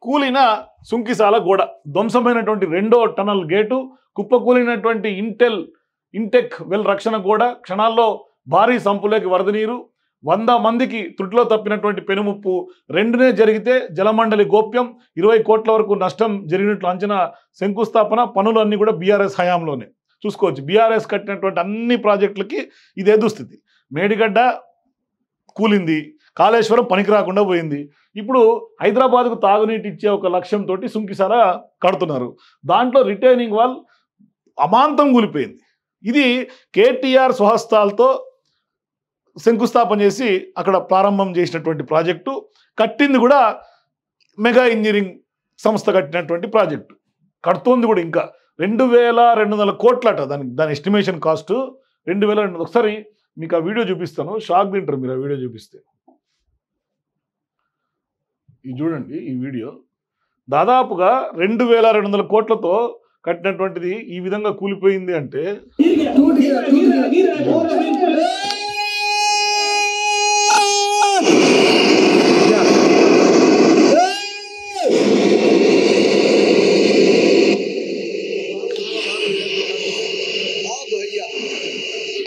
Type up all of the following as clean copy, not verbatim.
కూలిన సుంకిసాల గోడ, ధ్వంసమైనటువంటి రెండో టనల్ గేటు, కుప్పకూలినటువంటి ఇంటెక్ వెల్ రక్షణ గోడ, క్షణాల్లో భారీ సంపులోకి వరద నీరు, 100 మందికి త్రుటిలో తప్పినటువంటి పెనుముప్పు, రెండునే జరిగితే జలమండలి గోప్యం, 20 కోట్ల వరకు నష్టం జరిగినట్లు అంచనా, శంకుస్థాపన, పనులు అన్ని కూడా బీఆర్ఎస్ హయాంలోనే. చూసుకోవచ్చు, బీఆర్ఎస్ కట్టినటువంటి అన్ని ప్రాజెక్టులకి ఇదే దుస్థితి. మేడిగడ్డ కూలింది, కాళేశ్వరం పనికి రాకుండా పోయింది. ఇప్పుడు హైదరాబాద్కు తాగునీటి ఇచ్చే ఒక లక్ష్యంతో సుంకిసాల కడుతున్నారు. దాంట్లో రిటైనింగ్ వాల్ అమాంతం కూలిపోయింది. ఇది కేటీఆర్ స్వహస్తాలతో శంకుస్థాపన చేసి అక్కడ ప్రారంభం చేసినటువంటి ప్రాజెక్టు, కట్టింది కూడా మెగా ఇంజనీరింగ్ సంస్థ కట్టినటువంటి ప్రాజెక్టు. కడుతోంది కూడా ఇంకా 2200 కోట్లట దాని ఎస్టిమేషన్ కాస్ట్ 2200. ఒకసారి మీకు ఆ వీడియో చూపిస్తాను, షాక్ తింటారు మీరు ఆ వీడియో చూపిస్తే. ఇది చూడండి, ఈ వీడియో దాదాపుగా 2200 కోట్లతో కట్టినటువంటిది ఈ విధంగా కూలిపోయింది అంటే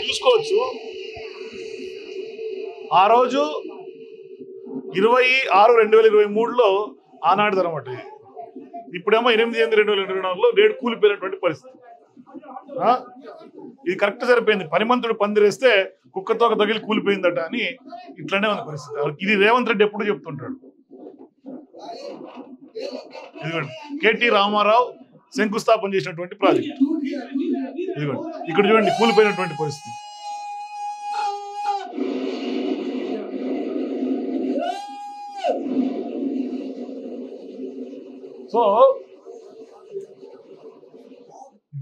చూసుకోవచ్చు. ఆ రోజు 26/2023లో ఆనాడు అనమాట. ఇప్పుడేమో 8/8/2024లో రేటు కూలిపోయినటువంటి పరిస్థితి. ఇది కరెక్ట్ సరిపోయింది. పనిమంతుడు పందిరేస్తే కుక్కతో తగిలి కూలిపోయిందట అని ఇట్లనే ఉంది పరిస్థితి. ఇది రేవంత్ రెడ్డి ఎప్పుడు చెప్తుంటాడు. ఇదిగోండి, కేటీ రామారావు శంకుస్థాపన చేసినటువంటి ప్రాజెక్ట్. ఇదిగోండి, ఇక్కడ చూడండి కూలిపోయినటువంటి పరిస్థితి. సో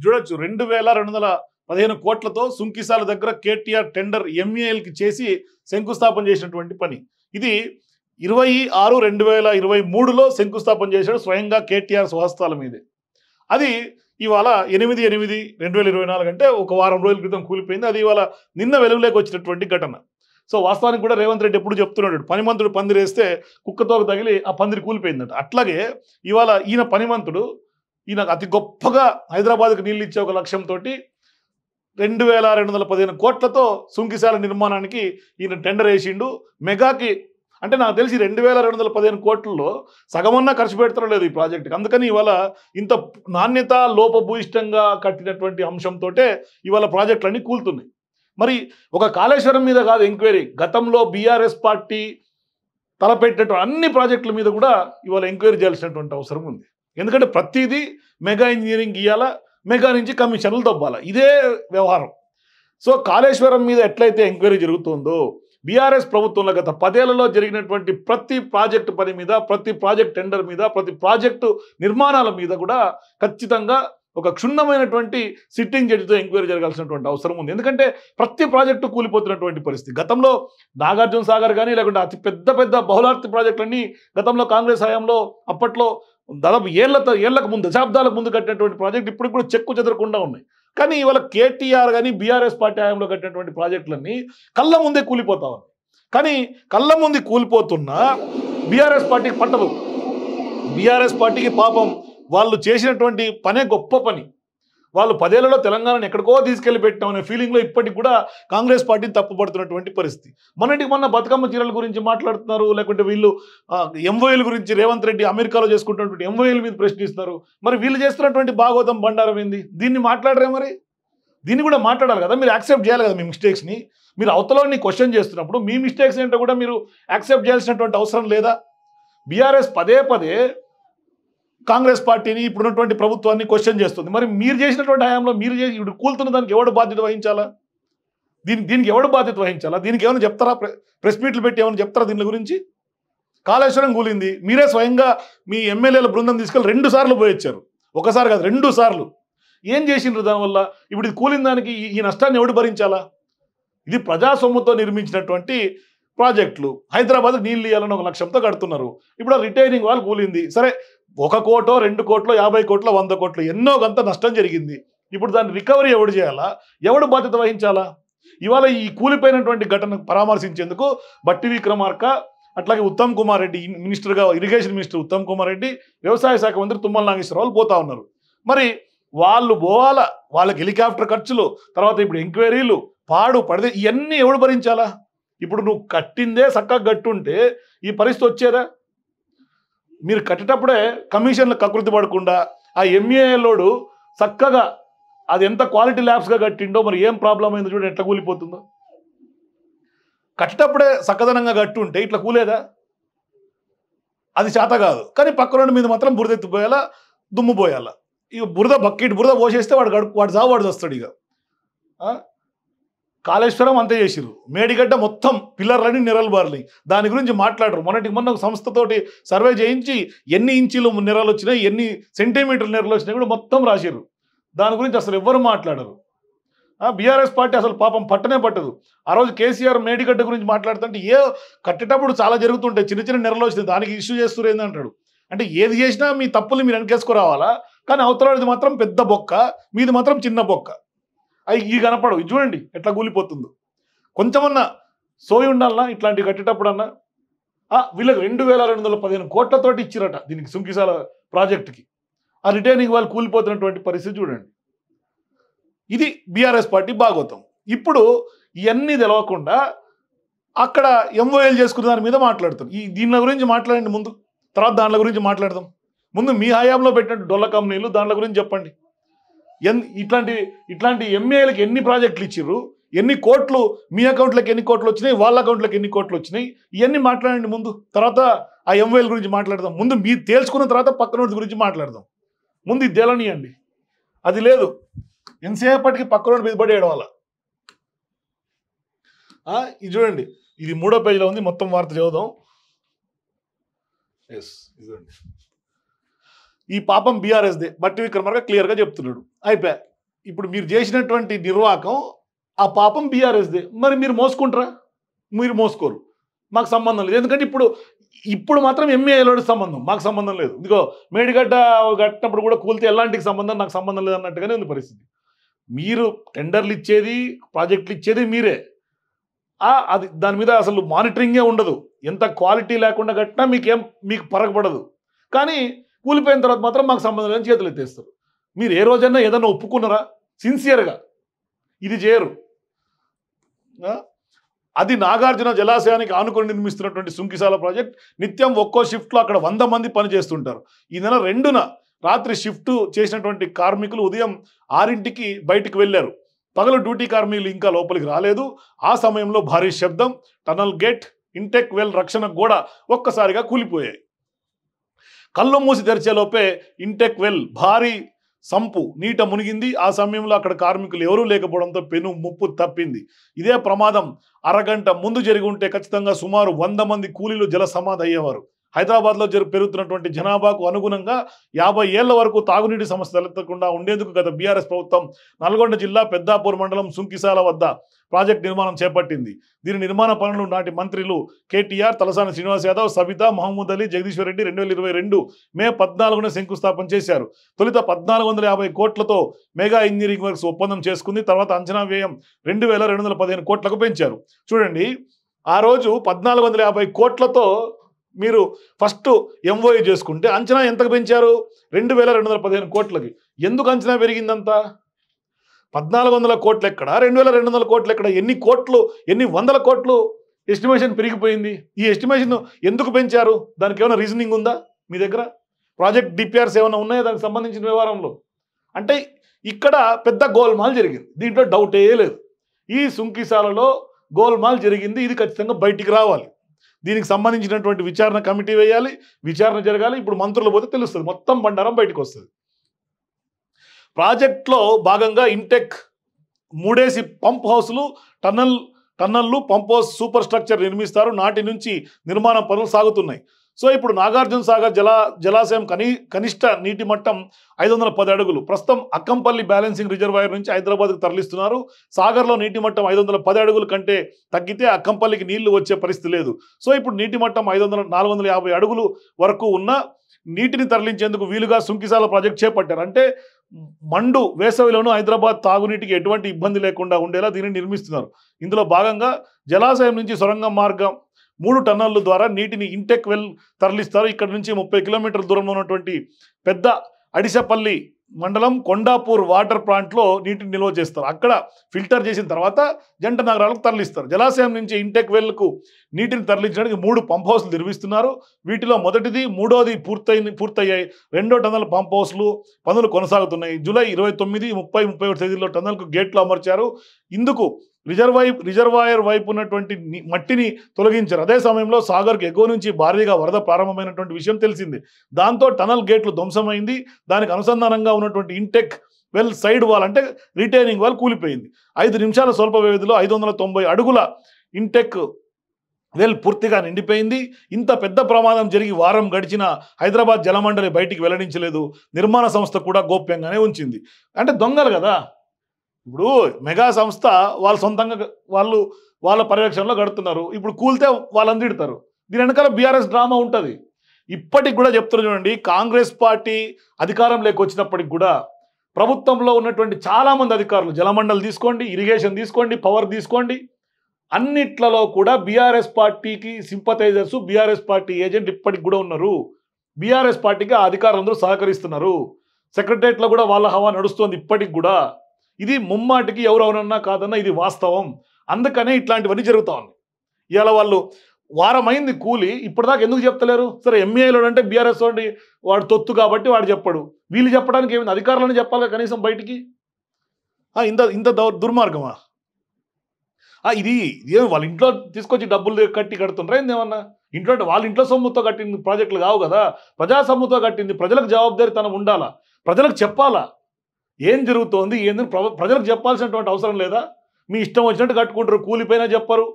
చూడొచ్చు, 2215 కోట్లతో సుంకిసాల దగ్గర కేటీఆర్ టెండర్ ఎంఏఎల్కి చేసి శంకుస్థాపన చేసినటువంటి పని. ఇది 26/2023లో శంకుస్థాపన చేశాడు స్వయంగా కేటీఆర్ స్వహస్తాల మీదే. అది ఇవాళ 8/8/2024 అంటే ఒక వారం రోజుల క్రితం కూలిపోయింది. అది ఇవాళ నిన్న వెలుగులోకి వచ్చినటువంటి ఘటన. సో వాస్తవానికి కూడా రేవంత్ రెడ్డి ఎప్పుడు చెప్తున్నాడు, పనిమంతుడు పందిరేస్తే కుక్కతోక తగిలి ఆ పందిరి కూలిపోయిందట. అట్లాగే ఇవాళ ఈయన పనిమంతుడు, ఈయన అతి గొప్పగా హైదరాబాద్కు నీళ్ళు ఇచ్చే ఒక లక్ష్యంతో 2215 కోట్లతో సుంకిసాల నిర్మాణానికి ఈయన టెండర్ వేసిండు. మెగాకి అంటే నాకు తెలిసి 2215 కోట్లలో సగమన్నా ఖర్చు పెడతారో లేదు ఈ ప్రాజెక్టుకి. అందుకని ఇవాళ ఇంత నాణ్యత లోపభూయిష్టంగా కట్టినటువంటి అంశంతో ఇవాళ ప్రాజెక్టులన్నీ కూలుతున్నాయి. మరి ఒక కాళేశ్వరం మీద కాదు ఎంక్వైరీ, గతంలో బీఆర్ఎస్ పార్టీ తలపెట్టినటువంటి అన్ని ప్రాజెక్టుల మీద కూడా ఇవాళ ఎంక్వైరీ చేయాల్సినటువంటి అవసరం ఉంది. ఎందుకంటే ప్రతిదీ మెగా ఇంజనీరింగ్ ఇవ్వాలా, మెగా నుంచి కమిషన్లు దొబ్బాలా, ఇదే వ్యవహారం. సో కాళేశ్వరం మీద ఎట్లయితే ఎంక్వైరీ జరుగుతుందో, బీఆర్ఎస్ ప్రభుత్వంలో గత 10 ఏళ్లలో జరిగినటువంటి ప్రతి ప్రాజెక్టు పని మీద, ప్రతి ప్రాజెక్ట్ టెండర్ మీద, ప్రతి ప్రాజెక్టు నిర్మాణాల మీద కూడా ఖచ్చితంగా ఒక క్షుణ్ణమైనటువంటి సిట్టింగ్ జడ్జితో ఎంక్వైరీ జరగాల్సినటువంటి అవసరం ఉంది. ఎందుకంటే ప్రతి ప్రాజెక్టు కూలిపోతున్నటువంటి పరిస్థితి. గతంలో నాగార్జున సాగర్ కానీ లేకుంటే అతి పెద్ద బహుళార్థి ప్రాజెక్టులన్నీ గతంలో కాంగ్రెస్ హయాంలో అప్పట్లో దాదాపు ఏళ్లకు ముందు, దశాబ్దాలకు ముందు కట్టినటువంటి ప్రాజెక్టు ఇప్పుడు కూడా చెక్కు చెదరకుండా ఉన్నాయి. కానీ ఇవాళ కేటీఆర్ కానీ బీఆర్ఎస్ పార్టీ హయాంలో కట్టినటువంటి ప్రాజెక్టులన్నీ కళ్ళ ముందే కూలిపోతా ఉన్నాయి. కానీ కళ్ళ ముందు కూలిపోతున్నా బీఆర్ఎస్ పార్టీకి పట్టదు. బీఆర్ఎస్ పార్టీకి పాపం వాళ్ళు చేసినటువంటి పనే గొప్ప పని. వాళ్ళు 10 ఏళ్లలో తెలంగాణను ఎక్కడికో తీసుకెళ్లి పెట్టామనే ఫీలింగ్లో ఇప్పటికి కూడా కాంగ్రెస్ పార్టీని తప్పుపడుతున్నటువంటి పరిస్థితి. మొన్న బతుకమ్మ చీరల గురించి మాట్లాడుతున్నారు, లేకుంటే వీళ్ళు ఎంఓఏల గురించి రేవంత్ రెడ్డి అమెరికాలో చేసుకుంటున్నటువంటి ఎంఓఏల మీద ప్రశ్నిస్తున్నారు. మరి వీళ్ళు చేస్తున్నటువంటి భాగవతం బండారం ఏంది? దీన్ని మాట్లాడరే? మరి దీన్ని కూడా మాట్లాడాలి కదా, మీరు యాక్సెప్ట్ చేయాలి కదా మీ మిస్టేక్స్ని. మీరు అవతలని క్వశ్చన్ చేస్తున్నప్పుడు మీ మిస్టేక్స్ ఏంటో కూడా మీరు యాక్సెప్ట్ చేయాల్సినటువంటి అవసరం లేదా? బీఆర్ఎస్ పదే కాంగ్రెస్ పార్టీని ఇప్పుడున్నటువంటి ప్రభుత్వాన్ని క్వశ్చన్ చేస్తుంది. మరి మీరు చేసినటువంటి హయాంలో మీరు చేసి ఇప్పుడు కూలుతున్న దానికి ఎవడు బాధ్యత వహించాలా? దీనికి ఎవడు బాధ్యత వహించాలా? దీనికి ఏమైనా చెప్తారా? ప్రెస్ మీట్లు పెట్టి ఏమైనా చెప్తారా దీని గురించి? కాళేశ్వరం కూలింది, మీరే స్వయంగా మీ ఎమ్మెల్యేల బృందం తీసుకెళ్ళి 2 సార్లు పోయొచ్చారు. ఒకసారి కాదు, 2 సార్లు. ఏం చేసిండ్రు దానివల్ల? ఇప్పుడు ఇది కూలిన దానికి ఈ నష్టాన్ని ఎవడు భరించాలా? ఇది ప్రజాసొమ్ముతో నిర్మించినటువంటి ప్రాజెక్టులు. హైదరాబాద్ నీళ్ళు ఇవ్వాలని ఒక లక్ష్యంతో కడుతున్నారు. ఇప్పుడు ఆ రిటైనింగ్ వాల్ కూలింది. సరే, 1 కోటో 2 కోట్లో 50 కోట్లో 100 కోట్లు ఎన్నో కొంత నష్టం జరిగింది. ఇప్పుడు దాన్ని రికవరీ ఎవడు చేయాలా? ఎవడు బాధ్యత వహించాలా? ఇవాళ ఈ కూలిపోయినటువంటి ఘటనకు పరామర్శించేందుకు బట్టి విక్రమార్క అట్లాగే ఉత్తమ్ కుమార్ రెడ్డి మినిస్టర్గా, ఇరిగేషన్ మినిస్టర్ ఉత్తమ్ కుమార్ రెడ్డి, వ్యవసాయ శాఖ మంత్రి తుమ్మల నాగేశ్వరరావు పోతా ఉన్నారు. మరి వాళ్ళు పోవాలా, వాళ్ళకి హెలికాప్టర్ ఖర్చులు, తర్వాత ఇప్పుడు ఎంక్వైరీలు, పడితే ఇవన్నీ ఎవడు భరించాలా? ఇప్పుడు నువ్వు కట్టిందే చక్కగా గట్టుంటే ఈ పరిస్థితి వచ్చేదా? మీరు కట్టేటప్పుడే కమిషన్లు కకృతి పడకుండా ఆ ఎంఏలోడు చక్కగా అది ఎంత క్వాలిటీ ల్యాబ్స్గా కట్టిండో, మరి ఏం ప్రాబ్లం అయిందో చూడండి ఎట్లా కూలిపోతుందో. కట్టేటప్పుడే చక్కదనంగా కట్టుంటే ఇట్లా కూలేదా? అది చేత కాదు. కానీ పక్కన మీద మాత్రం బురద ఎత్తిపోయాలా, దుమ్ము పోయాలా. ఇక బకెట్ బురద పోసేస్తే వాడు చావు వాడు వస్తాడు. ఇక కాళేశ్వరం అంతే చేసిరు, మేడిగడ్డ మొత్తం పిల్లర్లని నిరలు బారలి, దాని గురించి మాట్లాడరు. మొన్న ఒక సంస్థతోటి సర్వే చేయించి ఎన్ని ఇంచీలు నిరలు వచ్చినాయి, ఎన్ని సెంటీమీటర్ల నిరలు వచ్చినాయి కూడా మొత్తం రాసిరు. దాని గురించి అసలు ఎవ్వరు మాట్లాడరు. బీఆర్ఎస్ పార్టీ అసలు పాపం పట్టనే పట్టదు. ఆ రోజు కేసీఆర్ మేడిగడ్డ గురించి మాట్లాడుతుంటే కట్టేటప్పుడు చాలా జరుగుతుంటాయి, చిన్న చిన్న నెరలు వచ్చినాయి, దానికి ఇష్యూ చేస్తున్నారు ఏందంటాడు. అంటే ఏది చేసినా మీ తప్పులు మీరు వెనకేసుకురావాలా, కానీ అవతలది మాత్రం పెద్ద బొక్క, మీది మాత్రం చిన్న బొక్క. అవి ఈ కనపడవు. ఇది చూడండి ఎట్లా కూలిపోతుందో. కొంచెమన్నా సోయి ఉండాలన్నా ఇట్లాంటివి కట్టేటప్పుడన్నా. వీళ్ళకి 2215 కోట్లతోటి ఇచ్చిరట దీనికి, సుంకిశాల ప్రాజెక్టుకి. ఆ రిటైనింగ్ వాళ్ళు కూలిపోతున్నటువంటి పరిస్థితి చూడండి. ఇది బీఆర్ఎస్ పార్టీ భాగవతం. ఇప్పుడు ఇవన్నీ తెలవకుండా అక్కడ ఎంఓఎల్ చేసుకున్న దాని మీద మాట్లాడుతాం. దీని గురించి మాట్లాడండి ముందు, తర్వాత దాంట్లో గురించి మాట్లాడదాం. ముందు మీ హయాంలో పెట్టినట్టు డొల్ల కంపెనీలు దాంట్లో గురించి చెప్పండి. ఇట్లాంటి ఎంఏలకు ఎన్ని ప్రాజెక్టులు ఇచ్చిర్రు, ఎన్ని కోట్లు మీ అకౌంట్లోకి ఎన్ని కోట్లు వచ్చినాయి, వాళ్ళ అకౌంట్లోకి ఎన్ని కోట్లు వచ్చినాయి, ఇవన్నీ మాట్లాడండి ముందు. తర్వాత ఆ ఎంఓఎల్ గురించి మాట్లాడదాం. ముందు మీరు తేల్చుకున్న తర్వాత పక్కన గురించి మాట్లాడదాం. ముందు ఇది తేలనియండి. అది లేదు, ఎంతసేపటికి పక్కన మీద పడి ఏడవాల. ఇది చూడండి, ఇది 3వ పేజీలో ఉంది, మొత్తం వార్త చదువుదాం. ఇదండి, ఈ పాపం బీఆర్ఎస్దే. బట్టి విక్రమార్క క్లియర్గా చెప్తున్నాడు. అయిపోయా. ఇప్పుడు మీరు చేసినటువంటి నిర్వాహకం ఆ పాపం బీఆర్ఎస్దే. మరి మీరు మోసుకుంటారా? మీరు మోసుకోరు, మాకు సంబంధం లేదు. ఎందుకంటే ఇప్పుడు మాత్రం ఎంఏలోకి సంబంధం, మాకు సంబంధం లేదు. ఇదిగో మేడిగడ్డ కట్టినప్పుడు కూడా కూలితే ఎలాంటి సంబంధం, నాకు సంబంధం లేదు అన్నట్టుగానే ఉంది పరిస్థితి. మీరు టెండర్లు ఇచ్చేది, ప్రాజెక్టులు ఇచ్చేది మీరే. అది దాని మీద అసలు మానిటరింగే ఉండదు. ఎంత క్వాలిటీ లేకుండా కట్టినా మీకు పరగపడదు. కానీ కూలిపోయిన తర్వాత మాత్రం మాకు సంబంధం లేని చేతులు ఎత్తేస్తారు. మీరు ఏ రోజైనా ఏదన్నా ఒప్పుకున్నారా సిన్సియర్గా? ఇది చేయరు. అది నాగార్జున జలాశయానికి ఆనుకొని నిర్మిస్తున్నటువంటి సుంకిశాల ప్రాజెక్ట్. నిత్యం ఒక్కో షిఫ్ట్లో అక్కడ 100 మంది పనిచేస్తుంటారు. ఈ నెల 2న రాత్రి షిఫ్ట్ చేసినటువంటి కార్మికులు ఉదయం 6ంటికి బయటికి వెళ్ళారు. పగలు డ్యూటీ కార్మికులు ఇంకా లోపలికి రాలేదు. ఆ సమయంలో భారీ శబ్దం, టనల్ గేట్, ఇంటెక్ వెల్ రక్షణ గోడ ఒక్కసారిగా కూలిపోయాయి. కళ్ళు మూసి తెరిచేలోపే ఇంటెక్ వెల్ భారీ సంపు నీట మునిగింది. ఆ సమయంలో అక్కడ కార్మికులు ఎవరూ లేకపోవడంతో పెను ముప్పు తప్పింది. ఇదే ప్రమాదం అరగంట ముందు జరిగి ఉంటే ఖచ్చితంగా సుమారు 100 మంది కూలీలు జల సమాధి అయ్యేవారు. హైదరాబాద్లో పెరుగుతున్నటువంటి జనాభాకు అనుగుణంగా 50 ఏళ్ల వరకు తాగునీటి సమస్య తలెత్తకుండా ఉండేందుకు గత బీఆర్ఎస్ ప్రభుత్వం నల్గొండ జిల్లా పెద్దాపూర్ మండలం సుంకిశాల వద్ద ప్రాజెక్ట్ నిర్మాణం చేపట్టింది. దీని నిర్మాణ పనులు నాటి మంత్రులు కేటీఆర్, తలసాని శ్రీనివాస్ యాదవ్, సబితా, మహమూద్ అలీ, జగదీశ్వర్ రెడ్డి 2022 మే 14న శంకుస్థాపన చేశారు. తొలుత 1450 కోట్లతో మెగా ఇంజనీరింగ్ వర్క్స్ ఒప్పందం చేసుకుంది. తర్వాత అంచనా వ్యయం 2215 కోట్లకు పెంచారు. చూడండి, ఆ రోజు 1450 కోట్లతో మీరు ఫస్ట్ ఎంఓఏ చేసుకుంటే అంచనా ఎంతకు పెంచారు? 2215 కోట్లకి. ఎందుకు అంచనా పెరిగిందంతా? 1400 కోట్లు ఎక్కడ, 2200 కోట్లు ఎక్కడ? ఎన్ని వందల కోట్లు ఎస్టిమేషన్ పెరిగిపోయింది. ఈ ఎస్టిమేషన్ ఎందుకు పెంచారు? దానికి ఏమైనా రీజనింగ్ ఉందా మీ దగ్గర? ప్రాజెక్ట్ డిపిఆర్స్ ఏమైనా ఉన్నాయా దానికి సంబంధించిన వ్యవహారంలో? అంటే ఇక్కడ పెద్ద గోల్మాల్ జరిగింది, దీంట్లో డౌటే లేదు. ఈ సుంకిశాలలో గోల్మాల్ జరిగింది, ఇది ఖచ్చితంగా బయటికి రావాలి. దీనికి సంబంధించినటువంటి విచారణ కమిటీ వేయాలి, విచారణ జరగాలి. ఇప్పుడు మంత్రులు పోతే తెలుస్తుంది, మొత్తం బండారం బయటకు వస్తుంది. ప్రాజెక్ట్లో భాగంగా ఇంటెక్ 3 పంప్ హౌస్లు, టన్నల్లు, పంప్ హౌస్ సూపర్ స్ట్రక్చర్ నిర్మిస్తారు. నాటి నుంచి నిర్మాణ పనులు సాగుతున్నాయి. సో ఇప్పుడు నాగార్జున సాగర్ జలాశయం కనిష్ట నీటి మట్టం 510 అడుగులు. ప్రస్తుతం అక్కంపల్లి బ్యాలెన్సింగ్ రిజర్వాయర్ నుంచి హైదరాబాద్కు తరలిస్తున్నారు. సాగర్లో నీటి మట్టం 510 అడుగుల కంటే తగ్గితే అక్కంపల్లికి నీళ్లు వచ్చే పరిస్థితి లేదు. సో ఇప్పుడు నీటి మట్టం 450 అడుగులు వరకు ఉన్న నీటిని తరలించేందుకు వీలుగా సుంకిశాల ప్రాజెక్ట్ చేపట్టారు. అంటే మండు వేసవిలోనూ హైదరాబాద్ తాగునీటికి ఎటువంటి ఇబ్బంది లేకుండా ఉండేలా దీనిని నిర్మిస్తున్నారు. ఇందులో భాగంగా జలాశయం నుంచి సొరంగ 3 టన్నర్ల ద్వారా నీటిని ఇంటెక్ వెల్ తరలిస్తారు. ఇక్కడ నుంచి 30 కిలోమీటర్ల దూరంలో ఉన్నటువంటి పెద్ద అడిసపల్లి మండలం కొండాపూర్ వాటర్ ప్లాంట్లో నీటిని నిల్వ చేస్తారు. అక్కడ ఫిల్టర్ చేసిన తర్వాత జంట నగరాలకు తరలిస్తారు. జలాశయం నుంచి ఇంటెక్ వెల్కు నీటిని తరలించడానికి 3 పంప్ హౌస్లు నిర్మిస్తున్నారు. వీటిలో మొదటిది, మూడోది పూర్తయ్యాయి. 2వ టన్నల్ పంప్ హౌస్లు పనులు కొనసాగుతున్నాయి. జూలై 29, 30, 31 తేదీల్లో టన్నల్కు గేట్లు అమర్చారు. ఇందుకు రిజర్వాయర్ వైపు ఉన్నటువంటి మట్టిని తొలగించారు. అదే సమయంలో సాగర్కు ఎగువ నుంచి భారీగా వరద ప్రారంభమైనటువంటి విషయం తెలిసింది. దాంతో టనల్ గేట్లు ధ్వంసమైంది. దానికి అనుసంధానంగా ఉన్నటువంటి ఇంటెక్ వెల్ సైడ్ వాల్ అంటే రిటైనింగ్ వాల్ కూలిపోయింది. 5 నిమిషాల స్వల్ప వ్యవధిలో 590 అడుగుల ఇంటెక్ వెల్ పూర్తిగా నిండిపోయింది. ఇంత పెద్ద ప్రమాదం జరిగి వారం గడిచిన హైదరాబాద్ జలమండలి బయటికి వెల్లడించలేదు. నిర్మాణ సంస్థ కూడా గోప్యంగానే ఉంచింది. అంటే దొంగలు కదా. ఇప్పుడు మెగా సంస్థ వాళ్ళ సొంతంగా వాళ్ళ పర్యవేక్షణలో గడుతున్నారు. ఇప్పుడు కూలితే వాళ్ళని తిడతారు. దీని వెనకాల బీఆర్ఎస్ డ్రామా ఉంటుంది. ఇప్పటికి కూడా చెప్తున్నారు చూడండి, కాంగ్రెస్ పార్టీ అధికారం వచ్చినప్పటికి కూడా ప్రభుత్వంలో ఉన్నటువంటి చాలామంది అధికారులు, జలమండలి తీసుకోండి, ఇరిగేషన్ తీసుకోండి, పవర్ తీసుకోండి, అన్నిట్లలో కూడా బీఆర్ఎస్ పార్టీకి సింపథైజర్స్, బీఆర్ఎస్ పార్టీ ఏజెంట్ ఇప్పటికి కూడా ఉన్నారు. బీఆర్ఎస్ పార్టీకి ఆ అధికారులందరూ సహకరిస్తున్నారు. సెక్రటరియట్లో కూడా వాళ్ళ హవా నడుస్తుంది ఇప్పటికి కూడా. ఇది ముమ్మాటికి ఎవరెవరన్నా కాదన్నా ఇది వాస్తవం. అందుకనే ఇట్లాంటివన్నీ జరుగుతూ ఉన్నాయి. ఇవాళ వాళ్ళు వారమైంది కూలి, ఇప్పటిదాకా ఎందుకు చెప్తలేరు? సరే ఎంఈఐలో అంటే బీఆర్ఎస్ వాడు తొత్తు కాబట్టి వాడు చెప్పడు. వీళ్ళు చెప్పడానికి ఏమైంది? అధికారులను చెప్పాలి కనీసం బయటికి. ఇంత దుర్మార్గమా? ఇది వాళ్ళ ఇంట్లో తీసుకొచ్చి డబ్బులు కడుతుండ్రా ఏందేమన్నా? వాళ్ళ ఇంట్లో సొమ్ముతో కట్టింది ప్రాజెక్టులు కావు కదా. ప్రజా సొమ్ముతో కట్టింది. ప్రజలకు జవాబుదారీతనం ఉండాలా, ప్రజలకు చెప్పాలా ఏం జరుగుతోంది ఏందని ప్రజలకు చెప్పాల్సినటువంటి అవసరం లేదా? మీ ఇష్టం వచ్చినట్టు కట్టుకుంటారు, కూలిపోయినా చెప్పరు.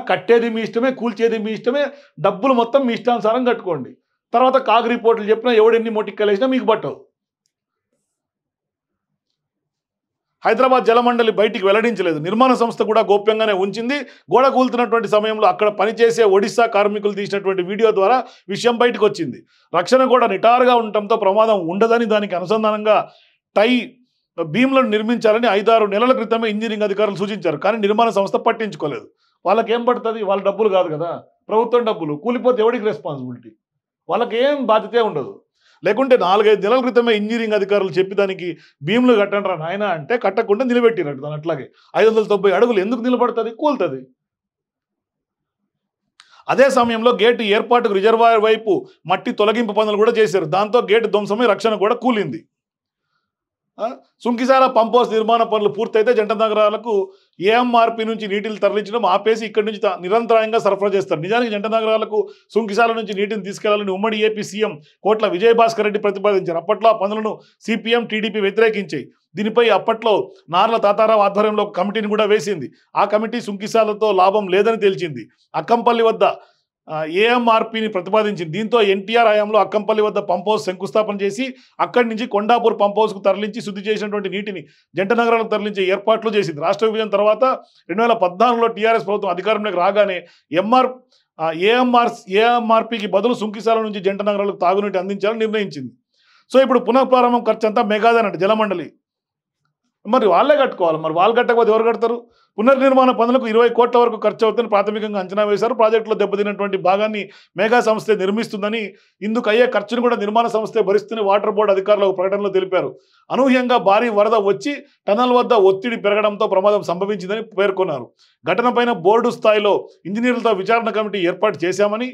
కట్టేది మీ ఇష్టమే, కూల్చేది మీ ఇష్టమే, డబ్బులు మొత్తం మీ ఇష్టానుసారం కట్టుకోండి. తర్వాత కాగ్ రిపోర్టులు చెప్పినా ఎవడెన్ని మొటిక్కలేసినా మీకు పట్టవు. హైదరాబాద్ జలమండలి బయటికి వెల్లడించలేదు. నిర్మాణ సంస్థ కూడా గోప్యంగానే ఉంచింది. గోడ కూలుతున్నటువంటి సమయంలో అక్కడ పనిచేసే ఒడిశా కార్మికులు తీసినటువంటి వీడియో ద్వారా విషయం బయటకు వచ్చింది. రక్షణ కూడా నిటారుగా ఉండటంతో ప్రమాదం ఉండదని దానికి అనుసంధానంగా టై బీమ్లను నిర్మించాలని 5-6 నెలల క్రితమే ఇంజనీరింగ్ అధికారులు సూచించారు. కానీ నిర్మాణ సంస్థ పట్టించుకోలేదు. వాళ్ళకేం పడుతుంది? వాళ్ళ డబ్బులు కాదు కదా, ప్రభుత్వం డబ్బులు. కూలిపోతే ఎవరికి రెస్పాన్సిబిలిటీ? వాళ్ళకేం బాధ్యతే ఉండదు. లేకుంటే 4-5 నెలల క్రితమే ఇంజనీరింగ్ అధికారులు చెప్పి దానికి భీములు కట్టండి రా నాయన అంటే కట్టకుండా నిలబెట్టినట్టు దాని. అట్లాగే 590 అడుగులు ఎందుకు నిలబడుతుంది? కూలుతుంది. అదే సమయంలో గేటు ఏర్పాటుకు రిజర్వాయర్ వైపు మట్టి తొలగింపు పనులు కూడా చేశారు. దాంతో గేటు ధ్వంసమై రక్షణ కూడా కూలింది. సుంకిశాల పంప్ హౌస్ నిర్మాణ పనులు పూర్తయితే జంట నగరాలకు ఏఎంఆర్పి నుంచి నీటిని తరలించడం ఆపేసి ఇక్కడి నుంచి నిరంతరాయంగా సరఫరా చేస్తారు. నిజానికి జంట నగరాలకు సుంకిశాల నుంచి నీటిని తీసుకెళ్లాలని ఉమ్మడి ఏపీ సీఎం కోట్ల విజయభాస్కర్ రెడ్డి ప్రతిపాదించారు. అప్పట్లో ఆ పనులను సిపిఎం, టీడీపీ వ్యతిరేకించాయి. దీనిపై అప్పట్లో నార్ల తాతారావు ఆధ్వర్యంలో ఒక కమిటీని కూడా వేసింది. ఆ కమిటీ సుంకిశాలతో లాభం లేదని తేల్చింది. అక్కంపల్లి వద్ద ఏఎంఆర్పిని ప్రతిపాదించింది. దీంతో ఎన్టీఆర్ హయాంలో అక్కంపల్లి వద్ద పంప్ హౌస్ శంకుస్థాపన చేసి అక్కడి నుంచి కొండాపూర్ పంప్ హౌస్కు తరలించి శుద్ధి చేసినటువంటి నీటిని జంట నగరాలకు తరలించే ఏర్పాట్లు చేసింది. రాష్ట్ర విభజన తర్వాత 2014లో టీఆర్ఎస్ ప్రభుత్వం అధికారంలోకి రాగానే ఏఎంఆర్పికి బదులు సుంకిశాల నుంచి జంట నగరాలకు తాగునీటి అందించాలని నిర్ణయించింది. సో ఇప్పుడు పునఃప్రారంభం ఖర్చు అంతా మెగాదనంట జలమండలి. మరి వాళ్ళే కట్టుకోవాలి. మరి వాళ్ళు కట్టకపోతే ఎవరు కడతారు? పునర్నిర్మాణ పనులకు 20 కోట్ల వరకు ఖర్చు అవుతుందని ప్రాథమికంగా అంచనా వేశారు. ప్రాజెక్టులో దెబ్బతిన్నటువంటి భాగాన్ని మెగా సంస్థే నిర్మిస్తుందని, ఇందుకు అయ్యే ఖర్చును కూడా నిర్మాణ సంస్థే భరిస్తుందని వాటర్ బోర్డు అధికారులు ప్రకటనలో తెలిపారు. అనూహ్యంగా భారీ వరద వచ్చి టనల్ వద్ద ఒత్తిడి పెరగడంతో ప్రమాదం సంభవించిందని పేర్కొన్నారు. ఘటనపైన బోర్డు స్థాయిలో ఇంజనీర్లతో విచారణ కమిటీ ఏర్పాటు చేశామని,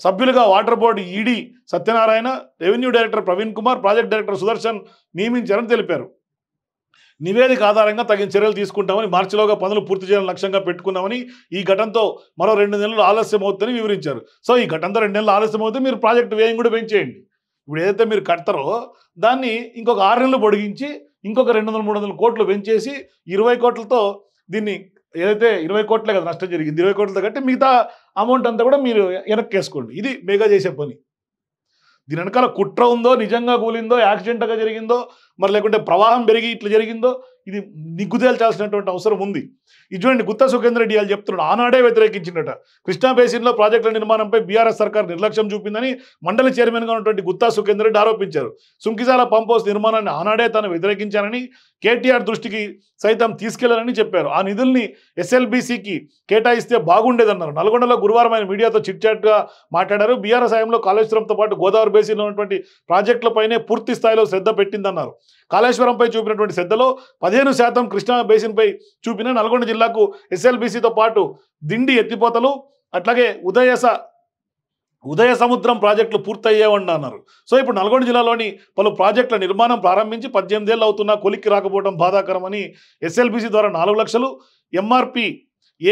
సభ్యులుగా water board ED Satyanarayana, revenue director Praveen Kumar, project director Sudarshan నియమించారని తెలిపారు. నివేదిక ఆధారంగా తగిన చర్యలు తీసుకుంటామని, మార్చిలోగా పనులు పూర్తి చేయాలని లక్ష్యంగా పెట్టుకున్నామని, ఈ ఘటనతో మరో 2 నెలలు ఆలస్యం అవుతుందని వివరించారు. సో ఈ ఘటనతో 2 నెలలు ఆలస్యం అవుతుంది, మీరు ప్రాజెక్టు వ్యయం కూడా పెంచేయండి. ఇప్పుడు ఏదైతే మీరు కడతారో దాన్ని ఇంకొక 6 నెలలు పొడిగించి ఇంకొక 200-300 కోట్లు పెంచేసి 20 కోట్లతో దీన్ని, ఏదైతే 20 కోట్లే కదా నష్టం జరిగింది, 20 కోట్లతో కట్టి మిగతా అమౌంట్ అంతా కూడా మీరు వెనక్కేసుకోండి. ఇది మెగా చేసే పని. దీని వెనకాల కుట్ర ఉందో, నిజంగా కూలిందో, యాక్సిడెంట్గా జరిగిందో, మరి లేకుంటే ప్రవాహం పెరిగి ఇట్లా జరిగిందో, ఇది నిగ్గుదేల్చాల్సినటువంటి అవసరం ఉంది. ఇది చూడండి, గుత్తా సుఖేందర్ రెడ్డి వాళ్ళు చెప్తున్నాడు, ఆనాడే వ్యతిరేకించిందట. కృష్ణా బేసిన్లో ప్రాజెక్టుల నిర్మాణంపై బీఆర్ఎస్ సర్కార్ నిర్లక్ష్యం చూపిందని మండలి చైర్మన్గా ఉన్నటువంటి గుత్తా సుఖేందర్ రెడ్డి ఆరోపించారు. సుంకిసాల పంప్ హౌస్ నిర్మాణాన్ని ఆనాడే తాను వ్యతిరేకించారని, కేటీఆర్ దృష్టికి సైతం తీసుకెళ్లారని చెప్పారు. ఆ నిధుల్ని ఎస్ఎల్బీసీకి కేటాయిస్తే బాగుండేదన్నారు. నల్గొండలో గురువారం ఆయన మీడియాతో చిట్చాట్గా మాట్లాడారు. బీఆర్ఎస్ హయాంలో కాళేశ్వరంతో పాటు గోదావరి బేసిన్లో ఉన్నటువంటి ప్రాజెక్టులపైనే పూర్తి స్థాయిలో శ్రద్ధ పెట్టిందన్నారు. కాళేశ్వరంపై చూపినటువంటి శ్రద్ధలో 15% కృష్ణా బేసిన్పై చూపిన నల్గొండ జిల్లాకు ఎస్ఎల్బీసీతో పాటు దిండి ఎత్తిపోతలు అట్లాగే ఉదయ సముద్రం ప్రాజెక్టులు పూర్తయ్యేవని అన్నారు. సో ఇప్పుడు నల్గొండ జిల్లాలోని పలు ప్రాజెక్టుల నిర్మాణం ప్రారంభించి 18 ఏళ్ళు అవుతున్నా కొలిక్కి రాకపోవడం బాధాకరమని, ఎస్ఎల్బీసీ ద్వారా 4 లక్షలు,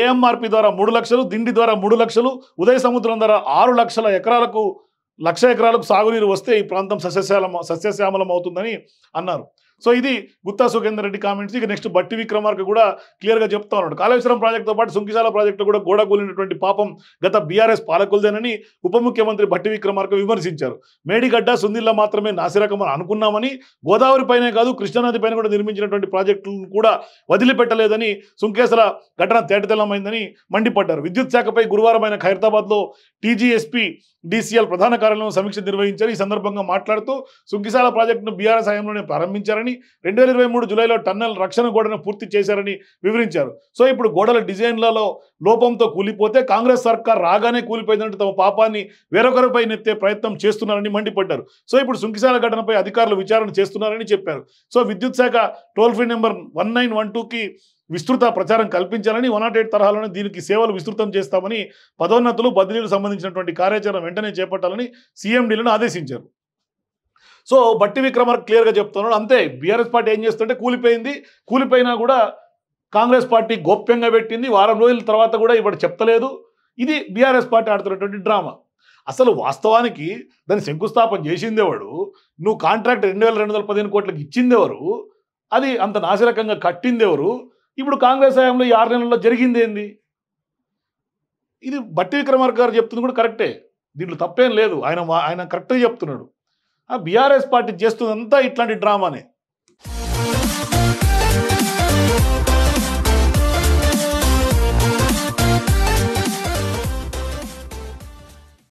ఏఎంఆర్పి ద్వారా 3 లక్షలు, దిండి ద్వారా 3 లక్షలు, ఉదయ సముద్రం ద్వారా 6 లక్షల ఎకరాలకు 1,00,000 ఎకరాలకు సాగునీరు వస్తే ఈ ప్రాంతం సస్యశ్యామలం అవుతుందని అన్నారు. సో ఇది గుత్తా సుఖేందర్ రెడ్డి కామెంట్స్. ఇక నెక్స్ట్ బట్టి విక్రమార్క కూడా క్లియర్గా చెప్తా ఉన్నాడు. కాళేశ్వరం ప్రాజెక్టుతో పాటు సుంకిశాల ప్రాజెక్టు కూడా గోడకూలినటువంటి పాపం గత బీఆర్ఎస్ పాలకులదేనని ఉప ముఖ్యమంత్రి బట్టి విక్రమార్క విమర్శించారు. మేడిగడ్డ, సుందిల్లా మాత్రమే నాసిరకమని అనుకున్నామని, గోదావరి పైనే కాదు కృష్ణానది పైన కూడా నిర్మించినటువంటి ప్రాజెక్టులను కూడా వదిలిపెట్టలేదని, సుంకేశ్వర ఘటన తేటతెల్లమైందని మండిపడ్డారు. విద్యుత్ శాఖపై గురువారం ఆయన ఖైరతాబాద్లో టీజీఎస్పీ డీసీఎల్ ప్రధాన కార్యాలయం సమీక్ష నిర్వహించారు. ఈ సందర్భంగా మాట్లాడుతూ సుంకిశాల ప్రాజెక్టును బీఆర్ఎస్ హయాంలోనే ప్రారంభించారని, 2023 జూలైలో టన్నెల్ రక్షణ గోడను పూర్తి చేశారని వివరించారు. సో ఇప్పుడు గోడల డిజైన్లలో లోపంతో కూలిపోతే కాంగ్రెస్ సర్కార్ రాగానే కూలిపోయిందంటే తమ పాపాన్ని వేరొకరిపై నెత్తే ప్రయత్నం చేస్తున్నారని మండిపడ్డారు. సో ఇప్పుడు సుంకిశాల ఘటనపై అధికారులు విచారణ చేస్తున్నారని చెప్పారు. సో విద్యుత్ శాఖ టోల్ ఫ్రీ నెంబర్ 1912కి విస్తృత ప్రచారం కల్పించాలని, 108 తరహాలోనే దీనికి సేవలు విస్తృతం చేస్తామని, పదోన్నతులు, బదిలీలు సంబంధించినటువంటి కార్యాచరణ వెంటనే చేపట్టాలని సీఎండీలను ఆదేశించారు. సో బట్టి విక్రమార్క క్లియర్గా చెప్తున్నాడు. అంతే, బీఆర్ఎస్ పార్టీ ఏం చేస్తుంటే కూలిపోయినా కూడా కాంగ్రెస్ పార్టీ గోప్యంగా పెట్టింది. వారం రోజుల తర్వాత కూడా ఇప్పుడు చెప్తలేదు. ఇది బీఆర్ఎస్ పార్టీ ఆడుతున్నటువంటి డ్రామా. అసలు వాస్తవానికి దాన్ని శంకుస్థాపన చేసిందేవాడు, నువ్వు కాంట్రాక్ట్ 2215 కోట్లకి ఇచ్చిందెవరు, అది అంత నాసిరకంగా కట్టిందెవరు, ఇప్పుడు కాంగ్రెస్ హయాంలో ఈ 6 నెలల్లో జరిగింది ఏంది? ఇది బట్టి విక్రమార్క గారు చెప్తుంది కూడా కరెక్టే, దీంట్లో తప్పేం లేదు. ఆయన కరెక్ట్గా చెప్తున్నాడు. బీఆర్ఎస్ పార్టీ చేస్తున్నంతా ఇట్లాంటి డ్రామానే.